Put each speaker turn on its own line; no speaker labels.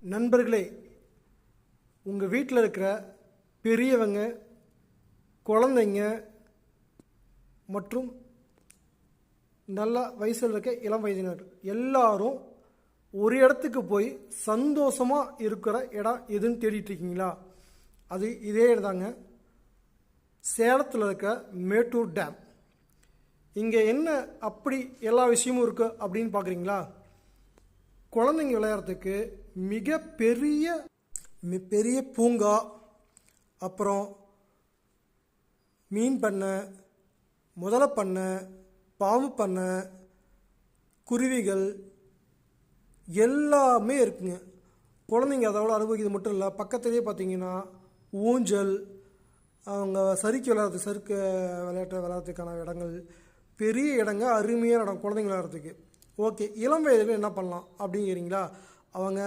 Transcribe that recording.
நண்பர்களே, உங்கள் வீட்டில் இருக்கிற பெரியவங்க, குழந்தைங்க மற்றும் நல்ல வயசில் இருக்க இளம் வயதினர் எல்லாரும் ஒரு இடத்துக்கு போய் சந்தோஷமாக இருக்கிற இடம் எதுன்னு தேடிட்டு இருக்கீங்களா? அது இதே இடம்தாங்க. சேலத்தில் இருக்க மேட்டூர் டேம். இங்கே என்ன அப்படி எல்லா விஷயமும் இருக்குது அப்படின்னு பார்க்குறீங்களா? குழந்தைங்க விளையாடுறதுக்கு பெரிய பூங்கா, அப்புறம் மீன் பண்ணை, முதலை பண்ணை, பாம்பு பண்ணை, குருவிகள் எல்லாமே இருக்குங்க. குழந்தைங்க அதோட அனுபவிக்கிறது மட்டும் இல்லை, பக்கத்துலேயே பார்த்தீங்கன்னா ஊஞ்சல், அவங்க சறுக்கு விளையாட்டுக்கான இடங்கள், பெரிய இடங்க, அருமையான இடம் குழந்தைங்க விளையாடுறதுக்கு. ஓகே, இளம் வயதுக்கு என்ன பண்ணலாம் அப்படிங்கிறீங்களா? அவங்க